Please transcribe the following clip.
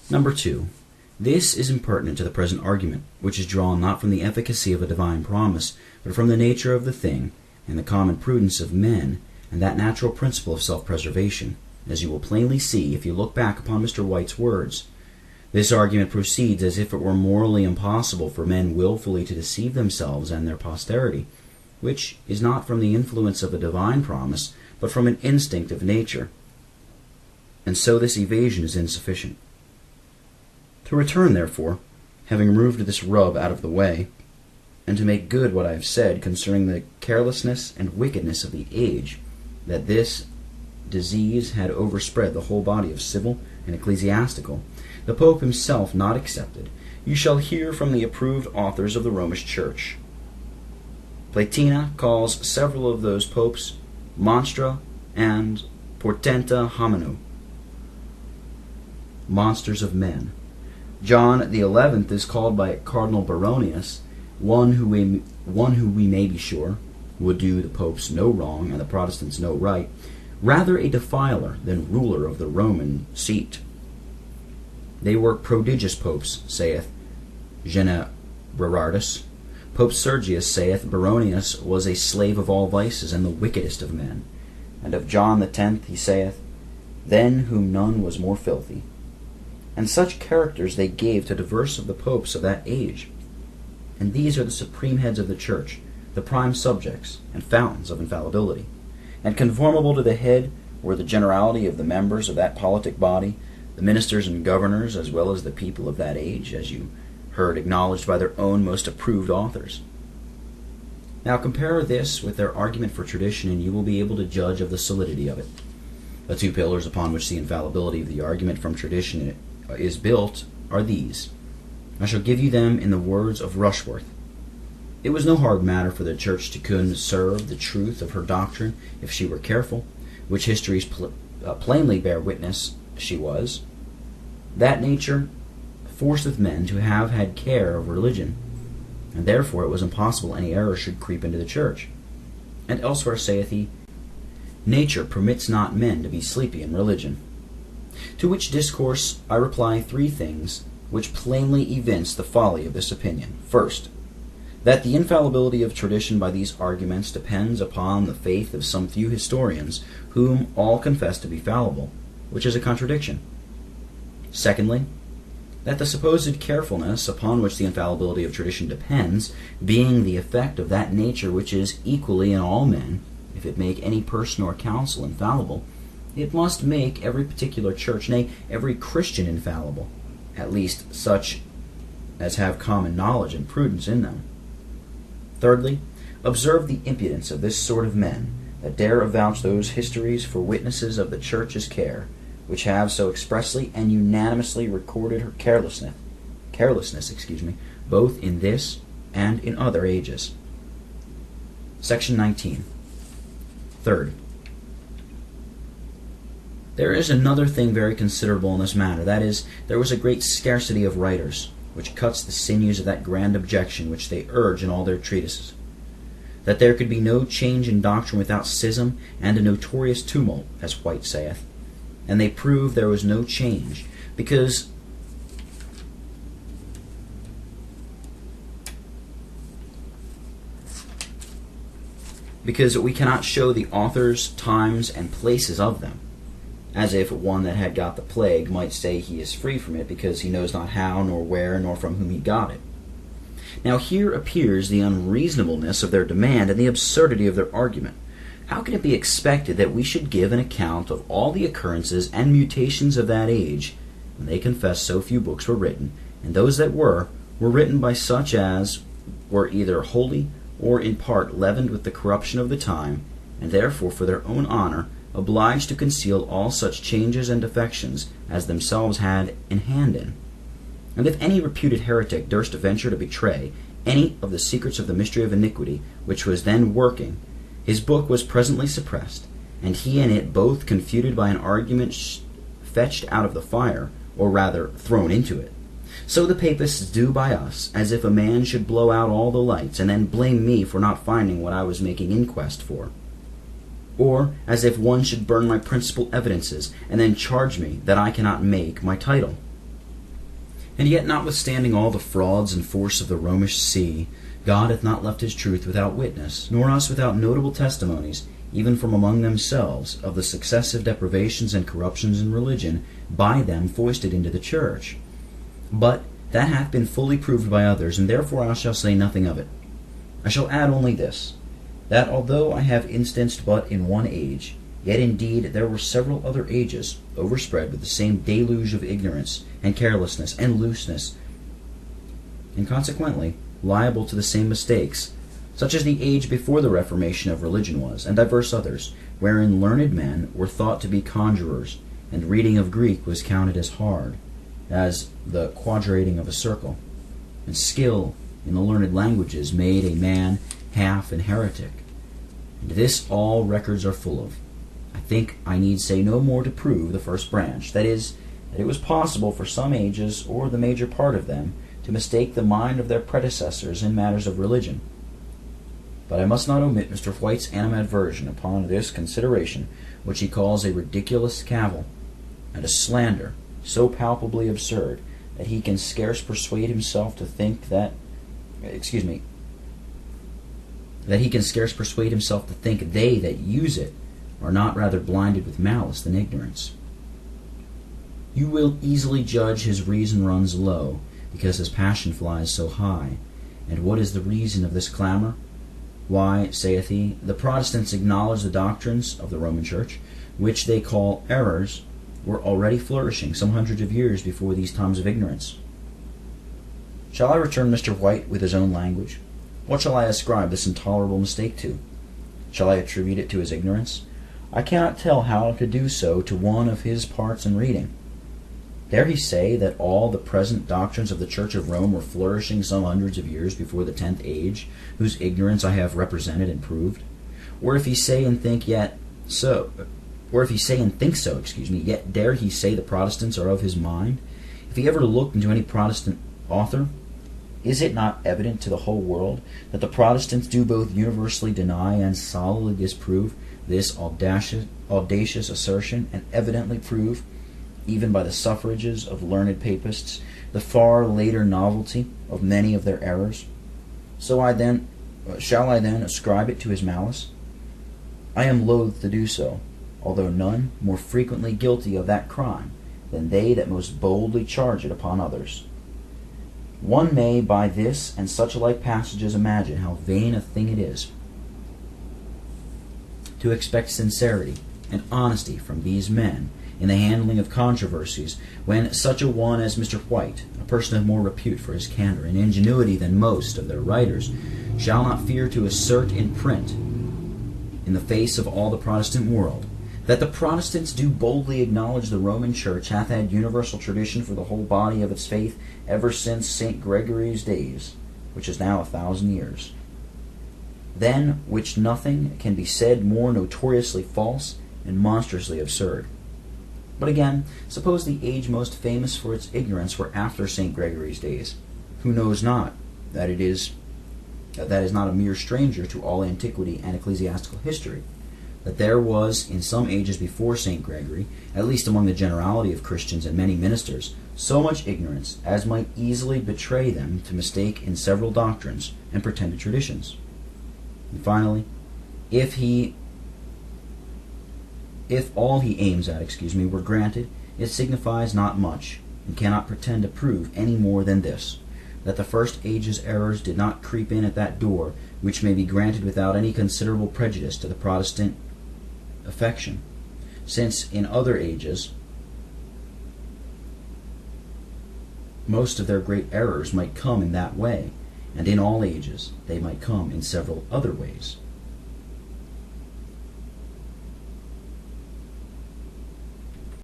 Number 2. This is impertinent to the present argument, which is drawn not from the efficacy of a divine promise, but from the nature of the thing, and the common prudence of men, and that natural principle of self-preservation, as you will plainly see if you look back upon Mr. White's words. This argument proceeds as if it were morally impossible for men wilfully to deceive themselves and their posterity, which is not from the influence of a divine promise, but from an instinct of nature. And so this evasion is insufficient. To return, therefore, having removed this rub out of the way, and to make good what I have said concerning the carelessness and wickedness of the age, that this disease had overspread the whole body of civil and ecclesiastical, the Pope himself not excepted, you shall hear from the approved authors of the Romish Church. Platina calls several of those popes monstra and portenta homino, monsters of men. John the 11th is called by Cardinal Baronius one who we may be sure would do the popes no wrong and the Protestants no right, rather a defiler than ruler of the Roman seat. They were prodigious popes, saith Generardus. Pope Sergius saith Baronius was a slave of all vices and the wickedest of men. And of John the 10th he saith, Than whom none was more filthy. And such characters they gave to divers of the popes of that age. And these are the supreme heads of the Church, the prime subjects and fountains of infallibility. And conformable to the head were the generality of the members of that politic body, the ministers and governors, as well as the people of that age, as you heard acknowledged by their own most approved authors. Now compare this with their argument for tradition, and you will be able to judge of the solidity of it. The two pillars upon which the infallibility of the argument from tradition is built are these. I shall give you them in the words of Rushworth. It was no hard matter for the Church to conserve the truth of her doctrine if she were careful, which histories plainly bear witness she was. That nature forceth men to have had care of religion, and therefore it was impossible any error should creep into the Church. And elsewhere saith he, Nature permits not men to be sleepy in religion. To which discourse I reply 3 things which plainly evince the folly of this opinion. First, that the infallibility of tradition by these arguments depends upon the faith of some few historians, whom all confess to be fallible, which is a contradiction. Secondly, that the supposed carefulness upon which the infallibility of tradition depends, being the effect of that nature which is equally in all men, if it make any person or council infallible, it must make every particular church, nay, every Christian infallible, at least such as have common knowledge and prudence in them. Thirdly, observe the impudence of this sort of men, that dare avouch those histories for witnesses of the Church's care, which have so expressly and unanimously recorded her carelessness, both in this and in other ages. Section 19. Third, there is another thing very considerable in this matter, that is, there was a great scarcity of writers, which cuts the sinews of that grand objection which they urge in all their treatises, that there could be no change in doctrine without schism and a notorious tumult, as White saith. And they prove there was no change, because we cannot show the authors, times, and places of them, as if one that had got the plague might say he is free from it, because he knows not how, nor where, nor from whom he got it. Now here appears the unreasonableness of their demand and the absurdity of their argument. How can it be expected that we should give an account of all the occurrences and mutations of that age, when they confess so few books were written, and those that were written by such as were either wholly or in part leavened with the corruption of the time, and therefore for their own honor obliged to conceal all such changes and defections as themselves had in hand in? And if any reputed heretic durst venture to betray any of the secrets of the mystery of iniquity which was then working, his book was presently suppressed, and he and it both confuted by an argument fetched out of the fire, or rather thrown into it. So the papists do by us, as if a man should blow out all the lights, and then blame me for not finding what I was making inquest for. Or as if one should burn my principal evidences, and then charge me that I cannot make my title. And yet, notwithstanding all the frauds and force of the Romish sea, God hath not left his truth without witness, nor us without notable testimonies, even from among themselves, of the successive deprivations and corruptions in religion by them foisted into the church. But that hath been fully proved by others, and therefore I shall say nothing of it. I shall add only this, that although I have instanced but in one age, yet indeed there were several other ages overspread with the same deluge of ignorance and carelessness and looseness, and consequently liable to the same mistakes, such as the age before the Reformation of religion was, and divers others, wherein learned men were thought to be conjurers, and reading of Greek was counted as hard as the quadrating of a circle, and skill in the learned languages made a man half an heretic. And this all records are full of. I think I need say no more to prove the first branch, that is, that it was possible for some ages, or the major part of them, to mistake the mind of their predecessors in matters of religion. But I must not omit Mr. White's animadversion upon this consideration, which he calls a ridiculous cavil, and a slander so palpably absurd that he can scarce persuade himself to think that they that use it are not rather blinded with malice than ignorance. You will easily judge his reason runs low, because his passion flies so high. And what is the reason of this clamor? Why, saith he, the Protestants acknowledge the doctrines of the Roman Church, which they call errors, were already flourishing some hundreds of years before these times of ignorance. Shall I return Mr. White with his own language? What shall I ascribe this intolerable mistake to? Shall I attribute it to his ignorance? I cannot tell how to do so to one of his parts in reading. Dare he say that all the present doctrines of the Church of Rome were flourishing some hundreds of years before the 10th age, whose ignorance I have represented and proved? Or if he say and think so, yet dare he say the Protestants are of his mind? If he ever looked into any Protestant author, is it not evident to the whole world that the Protestants do both universally deny and solidly disprove this audacious assertion, and evidently prove, even by the suffrages of learned papists, the far later novelty of many of their errors? Shall I then ascribe it to his malice? I am loath to do so, although none more frequently guilty of that crime than they that most boldly charge it upon others. One may by this and such like passages imagine how vain a thing it is to expect sincerity and honesty from these men in the handling of controversies, when such a one as Mr. White, a person of more repute for his candor and ingenuity than most of their writers, shall not fear to assert in print, in the face of all the Protestant world, that the Protestants do boldly acknowledge the Roman Church hath had universal tradition for the whole body of its faith ever since St. Gregory's days, which is now 1,000 years. Than which nothing can be said more notoriously false and monstrously absurd. But again, suppose the age most famous for its ignorance were after St. Gregory's days. Who knows not that is not a mere stranger to all antiquity and ecclesiastical history, that there was in some ages before St. Gregory, at least among the generality of Christians and many ministers, so much ignorance as might easily betray them to mistake in several doctrines and pretended traditions. And finally, if all he aims at, were granted, it signifies not much, and cannot pretend to prove any more than this, that the first age's errors did not creep in at that door, which may be granted without any considerable prejudice to the Protestant affection, since in other ages most of their great errors might come in that way, and in all ages they might come in several other ways.